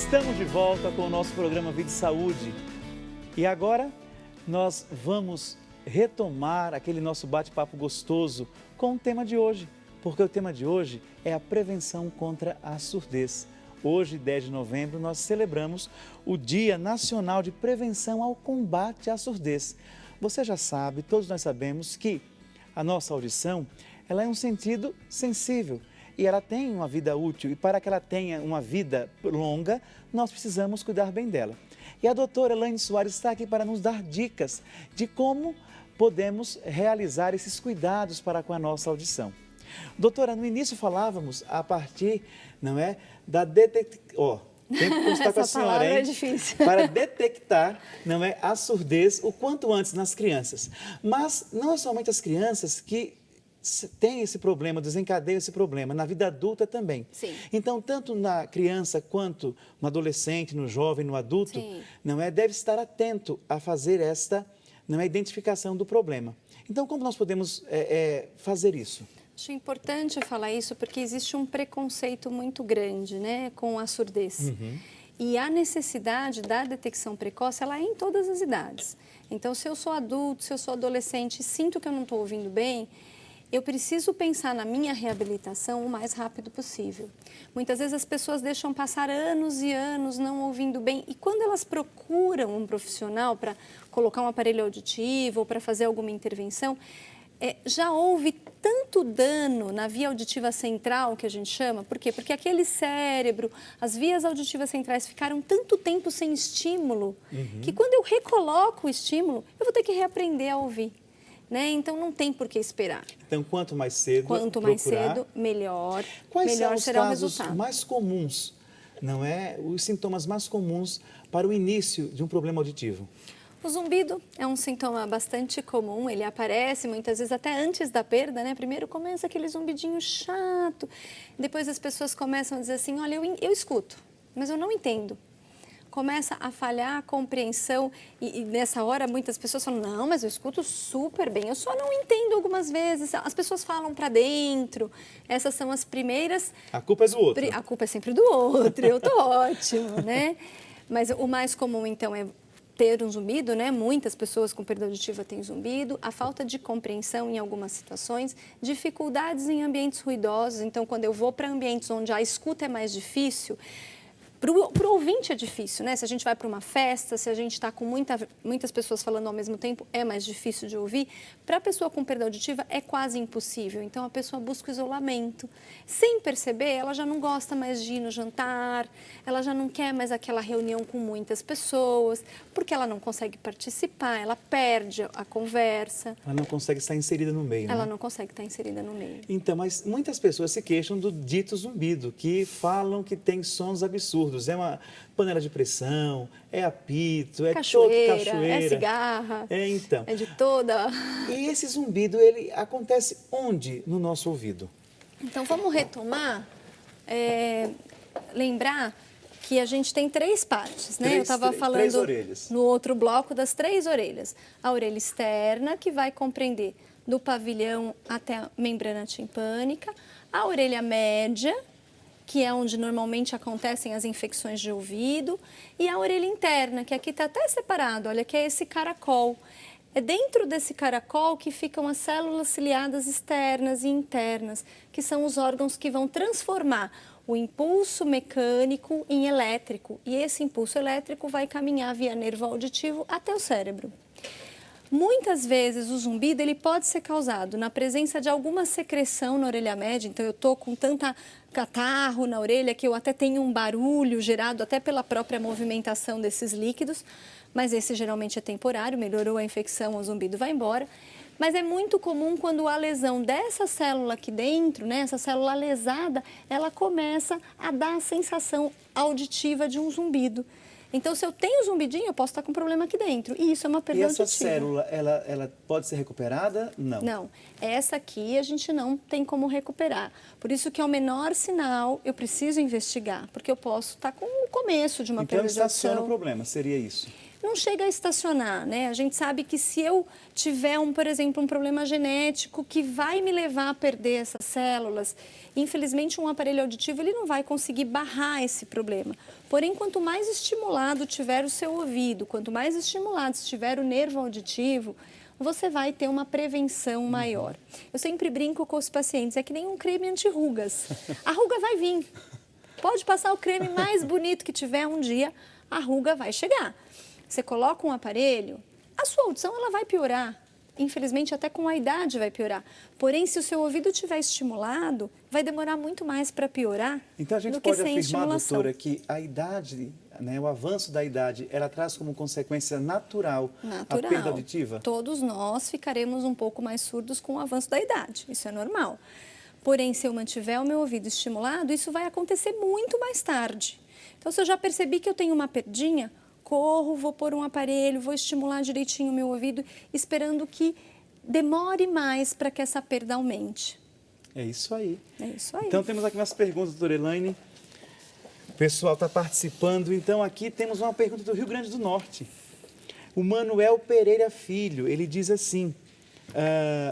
Estamos de volta com o nosso programa Vida e Saúde. E agora nós vamos retomar aquele nosso bate-papo gostoso com o tema de hoje, porque o tema de hoje é a prevenção contra a surdez. Hoje, 10 de novembro, nós celebramos o Dia Nacional de Prevenção ao Combate à Surdez. Você já sabe, todos nós sabemos que a nossa audição, ela é um sentido sensível e ela tem uma vida útil, e para que ela tenha uma vida longa, nós precisamos cuidar bem dela. E a doutora Elaine Soares está aqui para nos dar dicas de como podemos realizar esses cuidados para com a nossa audição. Doutora, no início falávamos a partir, não é, da detecção, tem que constar com a senhora, hein? É difícil. Para detectar, não é, a surdez o quanto antes nas crianças. Mas não é somente as crianças que tem esse problema, desencadeia esse problema, na vida adulta também. Sim. Então, tanto na criança quanto no adolescente, no jovem, no adulto, não é, deve estar atento a fazer esta, não é, identificação do problema. Então, como nós podemos fazer isso? Acho importante falar isso porque existe um preconceito muito grande, né, com a surdez. E a necessidade da detecção precoce, ela é em todas as idades. Então, se eu sou adulto, se eu sou adolescente e sinto que eu não estou ouvindo bem, eu preciso pensar na minha reabilitação o mais rápido possível. Muitas vezes as pessoas deixam passar anos e anos não ouvindo bem e quando elas procuram um profissional para colocar um aparelho auditivo ou para fazer alguma intervenção, já houve tanto dano na via auditiva central, que a gente chama, por quê? Porque aquele cérebro, as vias auditivas centrais ficaram tanto tempo sem estímulo, que quando eu recoloco o estímulo, eu vou ter que reaprender a ouvir. Né? Então, não tem por que esperar. Então, quanto mais cedo mais cedo, melhor. Quais melhor são os será casos o resultado. mais comuns, não é? Os sintomas mais comuns para o início de um problema auditivo? O zumbido é um sintoma bastante comum, ele aparece muitas vezes até antes da perda, né? Primeiro começa aquele zumbidinho chato, depois as pessoas começam a dizer assim, olha, eu escuto, mas eu não entendo. Começa a falhar a compreensão e nessa hora muitas pessoas falam, não, mas eu escuto super bem, eu só não entendo algumas vezes. As pessoas falam para dentro, essas são as primeiras... A culpa é do outro. A culpa é sempre do outro, eu tô ótimo, né? Mas o mais comum então é ter um zumbido, né? Muitas pessoas com perda auditiva têm zumbido, a falta de compreensão em algumas situações, dificuldades em ambientes ruidosos, então quando eu vou para ambientes onde a escuta é mais difícil... Para o ouvinte é difícil, né? Se a gente vai para uma festa, se a gente está com muitas pessoas falando ao mesmo tempo, é mais difícil de ouvir. Para a pessoa com perda auditiva, é quase impossível. Então, a pessoa busca o isolamento. Sem perceber, ela já não gosta mais de ir no jantar, ela já não quer mais aquela reunião com muitas pessoas, porque ela não consegue participar, ela perde a conversa. Ela não consegue estar inserida no meio, Ela né? não consegue estar inserida no meio. Então, mas muitas pessoas se queixam do dito zumbido, que falam que tem sons absurdos. É uma panela de pressão, é apito, é cachoeira, cachoeira. É cigarra, então. É de toda... E esse zumbido, ele acontece onde no nosso ouvido? Então, vamos retomar, lembrar que a gente tem 3 partes, né? Eu estava falando 3 orelhas. No outro bloco das 3 orelhas. A orelha externa, que vai compreender do pavilhão até a membrana timpânica, a orelha média, que é onde normalmente acontecem as infecções de ouvido, e a orelha interna, que aqui está até separado, olha, que é esse caracol. É dentro desse caracol que ficam as células ciliadas externas e internas, que são os órgãos que vão transformar o impulso mecânico em elétrico, e esse impulso elétrico vai caminhar via nervo auditivo até o cérebro. Muitas vezes o zumbido ele pode ser causado na presença de alguma secreção na orelha média, então eu estou com tanta catarro na orelha que eu até tenho um barulho gerado até pela própria movimentação desses líquidos, mas esse geralmente é temporário, melhorou a infecção, o zumbido vai embora. Mas é muito comum quando a lesão dessa célula aqui dentro, né, essa célula lesada, ela começa a dar a sensação auditiva de um zumbido. Então, se eu tenho zumbidinho, eu posso estar com problema aqui dentro. E isso é uma perda auditiva. E essa célula, ela pode ser recuperada? Não. Não. Essa aqui a gente não tem como recuperar. Por isso que é o menor sinal, eu preciso investigar. Porque eu posso estar com o começo de uma perda de audição. Então, estaciona o problema, seria isso? não chega a estacionar, né? A gente sabe que se eu tiver, por exemplo, um problema genético que vai me levar a perder essas células, infelizmente um aparelho auditivo ele não vai conseguir barrar esse problema. Porém, quanto mais estimulado tiver o seu ouvido, quanto mais estimulado estiver o nervo auditivo, você vai ter uma prevenção maior. Eu sempre brinco com os pacientes, é que nem um creme anti-rugas. A ruga vai vir. Pode passar o creme mais bonito que tiver, um dia a ruga vai chegar. Você coloca um aparelho, a sua audição ela vai piorar. Infelizmente, até com a idade vai piorar. Porém, se o seu ouvido estiver estimulado, vai demorar muito mais para piorar. Então, a gente pode afirmar, doutora, que a idade, né, o avanço da idade, ela traz como consequência natural a perda auditiva? Todos nós ficaremos um pouco mais surdos com o avanço da idade. Isso é normal. Porém, se eu mantiver o meu ouvido estimulado, isso vai acontecer muito mais tarde. Então, se eu já percebi que eu tenho uma perdinha, corro, vou pôr um aparelho, vou estimular direitinho o meu ouvido, esperando que demore mais para que essa perda aumente. É isso aí. É isso aí. Então, temos aqui umas perguntas, doutora Elaine. O pessoal está participando. Então, aqui temos uma pergunta do Rio Grande do Norte. O Manuel Pereira Filho, ele diz assim,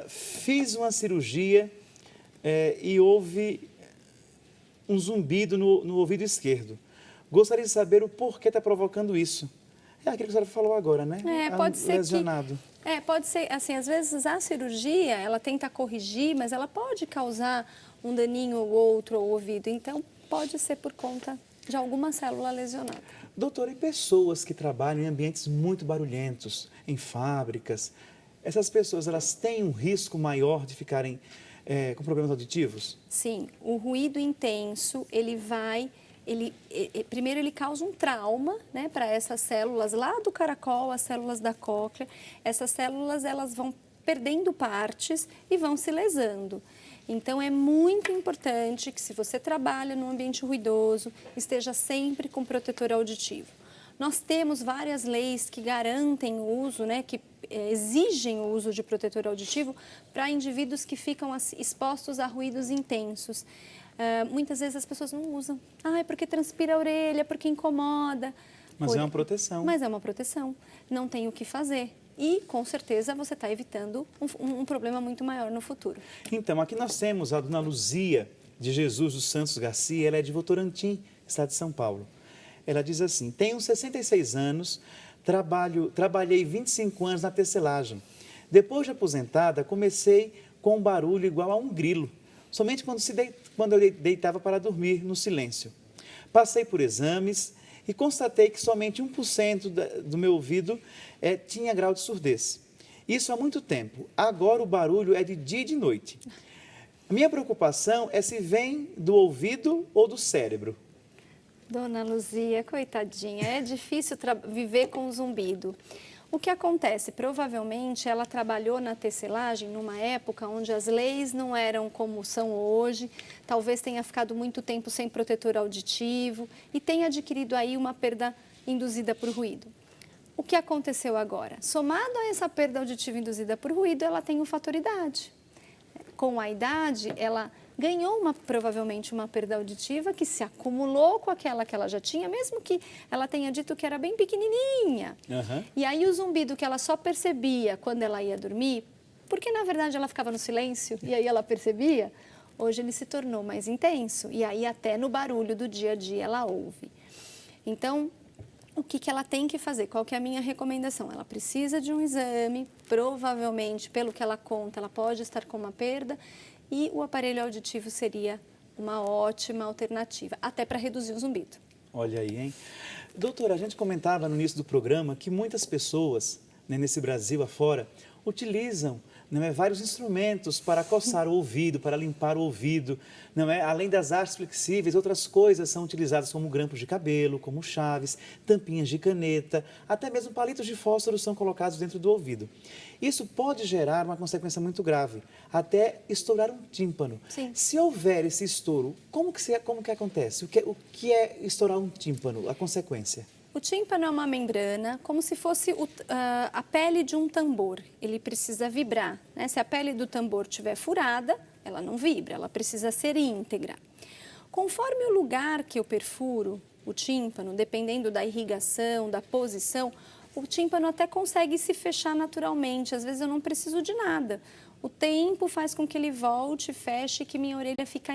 fiz uma cirurgia e houve um zumbido no ouvido esquerdo. Gostaria de saber o porquê está provocando isso. É aquilo que a senhora falou agora, né? Pode ser lesionado. Pode ser, assim, às vezes a cirurgia, ela tenta corrigir, mas ela pode causar um daninho ou outro ao ouvido. Então, pode ser por conta de alguma célula lesionada. Doutora, e pessoas que trabalham em ambientes muito barulhentos, em fábricas, essas pessoas, elas têm um risco maior de ficarem com problemas auditivos? Sim, o ruído intenso, primeiro ele causa um trauma, né, para essas células lá do caracol, as células da cóclea. Essas células elas vão perdendo partes e vão se lesando. Então é muito importante que, se você trabalha num ambiente ruidoso, esteja sempre com protetor auditivo. Nós temos várias leis que garantem o uso, né, que exigem o uso de protetor auditivo para indivíduos que ficam expostos a ruídos intensos. Muitas vezes as pessoas não usam. É porque transpira a orelha, porque incomoda. Mas é uma proteção. Mas é uma proteção. Não tem o que fazer. E, com certeza, você está evitando um problema muito maior no futuro. Então, aqui nós temos a dona Luzia de Jesus dos Santos Garcia. Ela é de Votorantim, estado de São Paulo. Ela diz assim, tenho 66 anos, trabalhei 25 anos na tecelagem. Depois de aposentada, comecei com um barulho igual a um grilo. Somente quando eu deitava para dormir no silêncio. Passei por exames e constatei que somente 1% do meu ouvido tinha grau de surdez. Isso há muito tempo. Agora o barulho é de dia e de noite. A minha preocupação é se vem do ouvido ou do cérebro. Dona Luzia, coitadinha, é difícil viver com zumbido. O que acontece? Provavelmente ela trabalhou na tecelagem numa época onde as leis não eram como são hoje, talvez tenha ficado muito tempo sem protetor auditivo e tenha adquirido aí uma perda induzida por ruído. O que aconteceu agora? Somado a essa perda auditiva induzida por ruído, ela tem o fator idade. Com a idade, ela ganhou provavelmente uma perda auditiva que se acumulou com aquela que ela já tinha, mesmo que ela tenha dito que era bem pequenininha. Uhum. E aí o zumbido que ela só percebia quando ela ia dormir, porque na verdade ela ficava no silêncio e aí ela percebia, hoje ele se tornou mais intenso e aí até no barulho do dia a dia ela ouve. Então, o que ela tem que fazer? Qual que é a minha recomendação? Ela precisa de um exame, provavelmente, pelo que ela conta, ela pode estar com uma perda e o aparelho auditivo seria uma ótima alternativa, até para reduzir o zumbido. Olha aí, hein? Doutora, a gente comentava no início do programa que muitas pessoas, né, nesse Brasil afora, utilizam vários instrumentos para coçar o ouvido, para limpar o ouvido. Além das hastes flexíveis, outras coisas são utilizadas como grampos de cabelo, como chaves, tampinhas de caneta, até mesmo palitos de fósforo são colocados dentro do ouvido. Isso pode gerar uma consequência muito grave, até estourar um tímpano. Sim. Se houver esse estouro, como que acontece? O que é estourar um tímpano, a consequência? O tímpano é uma membrana, como se fosse a pele de um tambor. Ele precisa vibrar, né? Se a pele do tambor estiver furada, ela não vibra, ela precisa ser íntegra. Conforme o lugar que eu perfuro o tímpano, dependendo da irrigação, da posição, o tímpano até consegue se fechar naturalmente, às vezes eu não preciso de nada. O tempo faz com que ele volte, feche e que minha orelha fique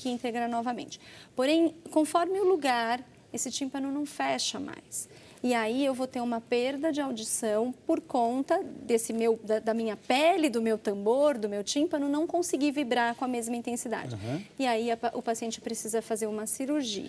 íntegra novamente. Porém, conforme o lugar, esse tímpano não fecha mais. E aí eu vou ter uma perda de audição por conta da minha pele, do meu tambor, do meu tímpano, não conseguir vibrar com a mesma intensidade. E aí o paciente precisa fazer uma cirurgia.